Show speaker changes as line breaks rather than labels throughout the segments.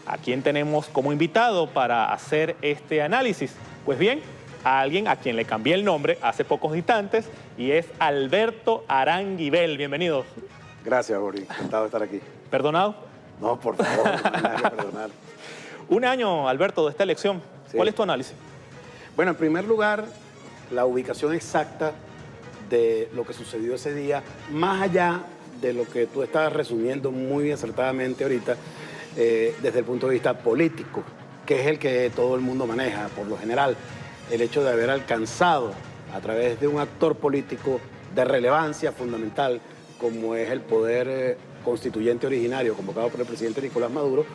¿A quién tenemos como invitado para hacer este análisis? Pues bien, a alguien a quien le cambié el nombre hace pocos instantes y es Alberto Aranguibel. Bienvenido.
Gracias, Boris. Encantado de estar aquí.
¿Perdonado?
No, por favor, no hay nada que perdonar.
Un año, Alberto, de esta elección.
Sí.
¿Cuál es tu análisis?
Bueno, en primer lugar, la ubicación exacta de lo que sucedió ese día, más allá de lo que tú estabas resumiendo muy acertadamente ahorita, desde el punto de vista político, que es el que todo el mundo maneja, por lo general, el hecho de haber alcanzado a través de un actor político de relevancia fundamental, como es el poder constituyente originario convocado por el presidente Nicolás Maduro,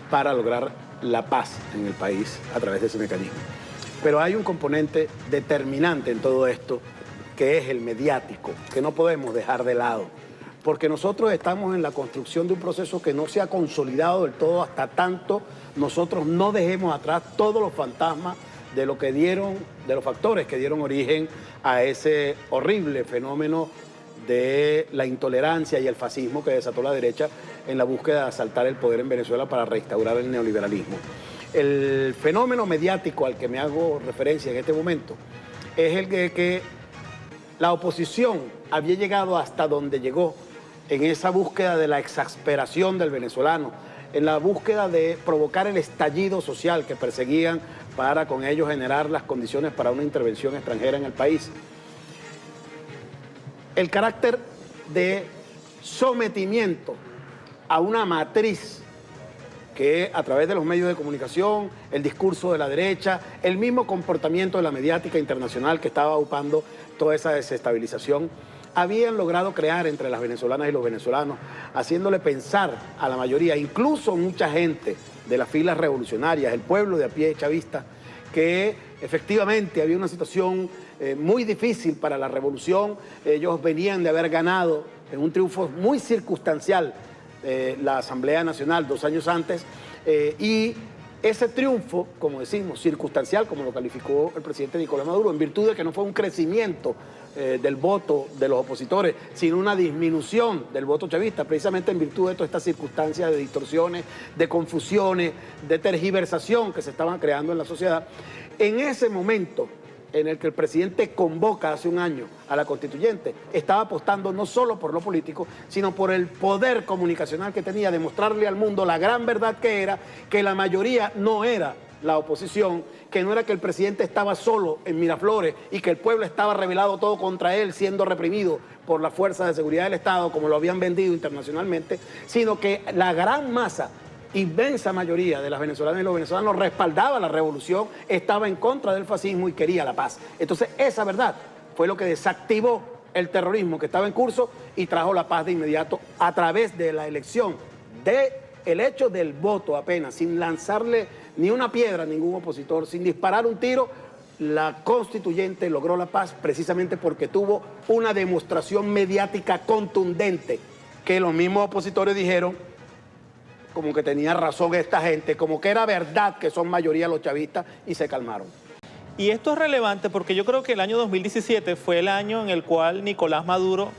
para lograr la paz en el país a través de ese mecanismo. Pero hay un componente determinante en todo esto, que es el mediático, que no podemos dejar de lado, porque nosotros estamos en la construcción de un proceso que no se ha consolidado del todo hasta tanto nosotros no dejemos atrás todos los fantasmas de lo que dieron, de los factores que dieron origen a ese horrible fenómeno de la intolerancia y el fascismo que desató la derecha en la búsqueda de asaltar el poder en Venezuela para restaurar el neoliberalismo. El fenómeno mediático al que me hago referencia en este momento es el que la oposición había llegado hasta donde llegó en esa búsqueda de la exasperación del venezolano, en la búsqueda de provocar el estallido social que perseguían para con ello generar las condiciones para una intervención extranjera en el país. El carácter de sometimiento a una matriz que a través de los medios de comunicación, el discurso de la derecha, el mismo comportamiento de la mediática internacional que estaba ocupando toda esa desestabilización, habían logrado crear entre las venezolanas y los venezolanos, haciéndole pensar a la mayoría, incluso mucha gente de las filas revolucionarias, el pueblo de a pie chavista, que efectivamente había una situación muy difícil para la revolución. Ellos venían de haber ganado en un triunfo muy circunstancial la Asamblea Nacional 2 años antes, y ese triunfo, como decimos, circunstancial, como lo calificó el presidente Nicolás Maduro, en virtud de que no fue un crecimiento del voto de los opositores, sino una disminución del voto chavista, precisamente en virtud de todas estas circunstancias de distorsiones, de confusiones, de tergiversación que se estaban creando en la sociedad. En ese momento en el que el presidente convoca hace un año a la constituyente, estaba apostando no solo por lo político, sino por el poder comunicacional que tenía, de mostrarle al mundo la gran verdad que era, que la mayoría no era la oposición, que no era que el presidente estaba solo en Miraflores y que el pueblo estaba rebelado todo contra él, siendo reprimido por las fuerzas de seguridad del Estado, como lo habían vendido internacionalmente, sino que la gran masa, inmensa mayoría de las venezolanas y los venezolanos respaldaba la revolución, estaba en contra del fascismo y quería la paz. Entonces esa verdad fue lo que desactivó el terrorismo que estaba en curso y trajo la paz de inmediato a través de la elección, del hecho del voto apenas, sin lanzarle ni una piedra a ningún opositor, sin disparar un tiro. La constituyente logró la paz precisamente porque tuvo una demostración mediática contundente, que los mismos opositores dijeron como que tenía razón esta gente, como que era verdad que son mayoría los chavistas, y se calmaron.
Y esto es relevante porque yo creo que el año 2017 fue el año en el cual Nicolás Maduro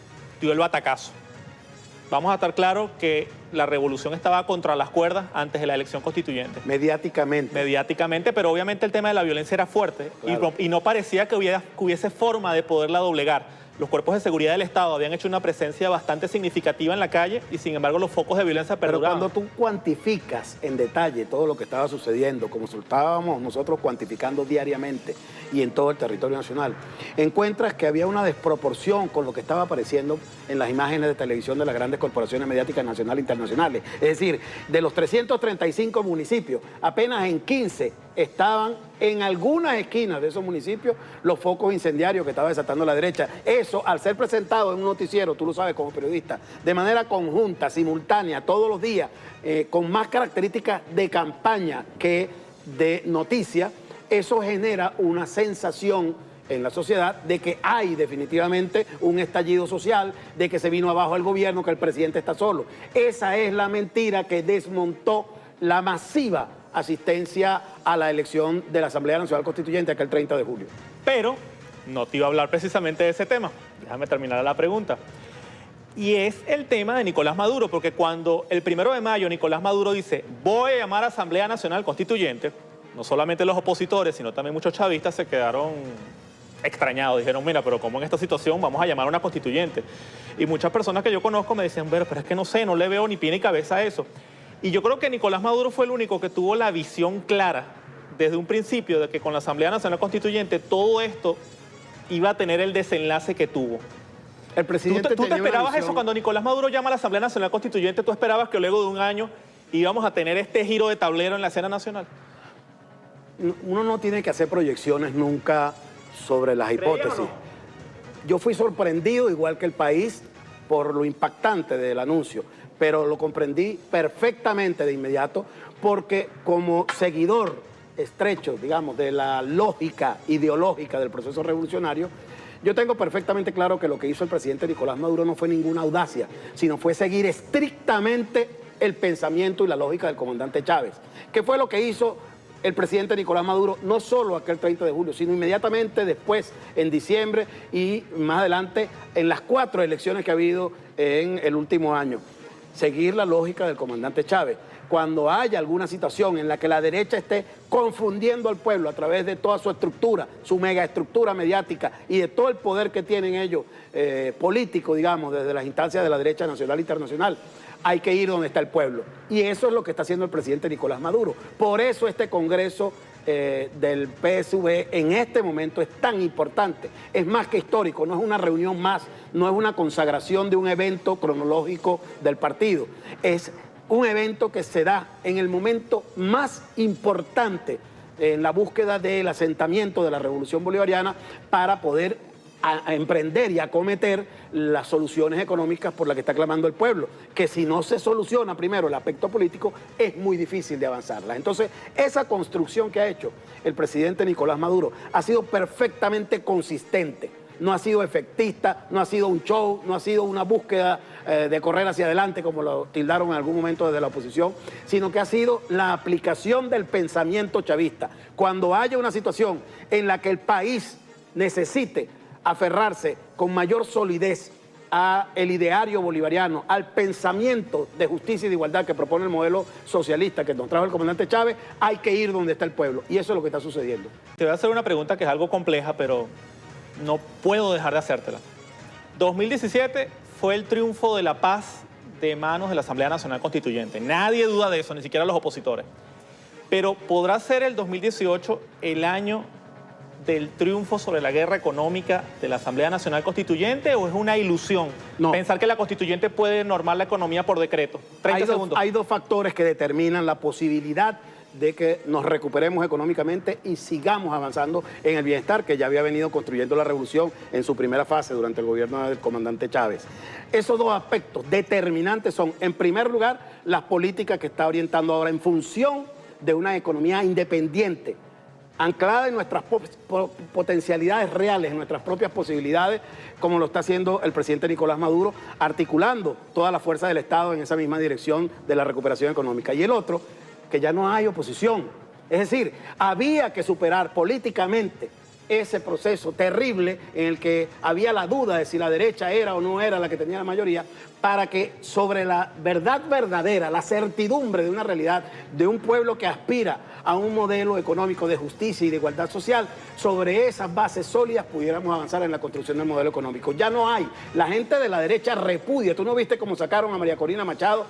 dio el batacazo. Vamos a estar claros que la revolución estaba contra las cuerdas antes de la elección constituyente.
Mediáticamente.
Mediáticamente, pero obviamente el tema de la violencia era fuerte,
claro,
y no parecía que hubiese forma de poderla doblegar. Los cuerpos de seguridad del Estado habían hecho una presencia bastante significativa en la calle y sin embargo los focos de violencia perduraban.
Pero cuando tú cuantificas en detalle todo lo que estaba sucediendo, como estábamos nosotros cuantificando diariamente y en todo el territorio nacional, encuentras que había una desproporción con lo que estaba apareciendo en las imágenes de televisión de las grandes corporaciones mediáticas nacionales e internacionales. Es decir, de los 335 municipios, apenas en 15 estaban en algunas esquinas de esos municipios los focos incendiarios que estaba desatando la derecha. Eso, al ser presentado en un noticiero, tú lo sabes como periodista, de manera conjunta, simultánea, todos los días, con más características de campaña que de noticia, eso genera una sensación en la sociedad de que hay definitivamente un estallido social, de que se vino abajo el gobierno, que el presidente está solo. Esa es la mentira que desmontó la masiva asistencia a la elección de la Asamblea Nacional Constituyente aquel 30 de julio.
Pero no te iba a hablar precisamente de ese tema. Déjame terminar la pregunta. Y es el tema de Nicolás Maduro, porque cuando el 1 de mayo Nicolás Maduro dice, voy a llamar a Asamblea Nacional Constituyente, no solamente los opositores, sino también muchos chavistas se quedaron extrañados. Dijeron, mira, pero ¿cómo en esta situación vamos a llamar a una constituyente? Y muchas personas que yo conozco me decían, pero es que no sé, no le veo ni pie ni cabeza a eso. Y yo creo que Nicolás Maduro fue el único que tuvo la visión clara desde un principio de que con la Asamblea Nacional Constituyente todo esto iba a tener el desenlace que tuvo.
El presidente
¿Tú te esperabas eso cuando Nicolás Maduro llama a la Asamblea Nacional Constituyente? ¿Tú esperabas que luego de un año íbamos a tener este giro de tablero en la escena nacional?
Uno no tiene que hacer proyecciones nunca sobre las hipótesis. Yo fui sorprendido, igual que el país, por lo impactante del anuncio, pero lo comprendí perfectamente de inmediato porque como seguidor estrecho, digamos, de la lógica ideológica del proceso revolucionario, yo tengo perfectamente claro que lo que hizo el presidente Nicolás Maduro no fue ninguna audacia, sino fue seguir estrictamente el pensamiento y la lógica del comandante Chávez. ¿Qué fue lo que hizo el presidente Nicolás Maduro, no solo aquel 30 de julio, sino inmediatamente después, en diciembre y más adelante, en las 4 elecciones que ha habido en el último año? Seguir la lógica del comandante Chávez. Cuando haya alguna situación en la que la derecha esté confundiendo al pueblo a través de toda su estructura, su megaestructura mediática y de todo el poder que tienen ellos, político, digamos, desde las instancias de la derecha nacional e internacional, hay que ir donde está el pueblo. Y eso es lo que está haciendo el presidente Nicolás Maduro. Por eso este Congreso del PSV en este momento es tan importante. Es más que histórico, no es una reunión más, no es una consagración de un evento cronológico del partido. Es un evento que se da en el momento más importante en la búsqueda del asentamiento de la revolución bolivariana para poder a emprender y acometer las soluciones económicas por las que está clamando el pueblo, que si no se soluciona primero el aspecto político es muy difícil de avanzarlas. Entonces, esa construcción que ha hecho el presidente Nicolás Maduro ha sido perfectamente consistente. No ha sido efectista, no ha sido un show, no ha sido una búsqueda de correr hacia adelante como lo tildaron en algún momento desde la oposición, sino que ha sido la aplicación del pensamiento chavista. Cuando haya una situación en la que el país necesite aferrarse con mayor solidez al ideario bolivariano, al pensamiento de justicia y de igualdad que propone el modelo socialista que nos trajo el comandante Chávez, hay que ir donde está el pueblo. Y eso es lo que está sucediendo.
Te voy a hacer una pregunta que es algo compleja, pero no puedo dejar de hacértela. 2017 fue el triunfo de la paz de manos de la Asamblea Nacional Constituyente. Nadie duda de eso, ni siquiera los opositores. Pero ¿podrá ser el 2018 el año del triunfo sobre la guerra económica de la Asamblea Nacional Constituyente o es una ilusión pensar que la Constituyente puede normar la economía por decreto? 30 segundos.
Hay dos factores que determinan la posibilidad de que nos recuperemos económicamente y sigamos avanzando en el bienestar que ya había venido construyendo la revolución en su primera fase durante el gobierno del comandante Chávez. Esos dos aspectos determinantes son, en primer lugar, las políticas que está orientando ahora en función de una economía independiente, anclada en nuestras potencialidades reales, en nuestras propias posibilidades, como lo está haciendo el presidente Nicolás Maduro, articulando toda la fuerza del Estado en esa misma dirección de la recuperación económica. Y el otro, que ya no hay oposición. Es decir, había que superar políticamente ese proceso terrible en el que había la duda de si la derecha era o no era la que tenía la mayoría, para que sobre la verdad verdadera, la certidumbre de una realidad, de un pueblo que aspira a un modelo económico de justicia y de igualdad social, sobre esas bases sólidas pudiéramos avanzar en la construcción del modelo económico. Ya no hay. La gente de la derecha repudia. ¿Tú no viste cómo sacaron a María Corina Machado?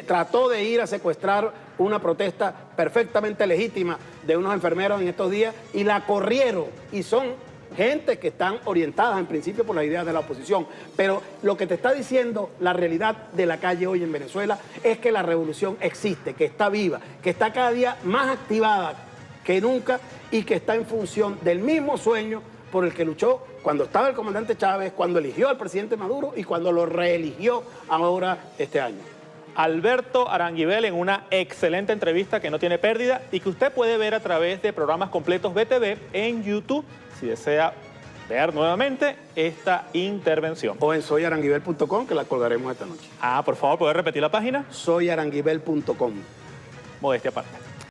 Trató de ir a secuestrar una protesta perfectamente legítima de unos enfermeros en estos días y la corrieron. Y son gente que están orientadas en principio por las ideas de la oposición. Pero lo que te está diciendo la realidad de la calle hoy en Venezuela es que la revolución existe, que está viva, que está cada día más activada que nunca y que está en función del mismo sueño por el que luchó cuando estaba el comandante Chávez, cuando eligió al presidente Maduro y cuando lo reeligió ahora este año.
Alberto Aranguibel en una excelente entrevista que no tiene pérdida y que usted puede ver a través de programas completos BTV en YouTube si desea ver nuevamente esta intervención.
O en soyaranguibel.com, que la colgaremos esta noche.
Por favor, ¿puede repetir la página?
Soyaranguibel.com.
Modestia aparte.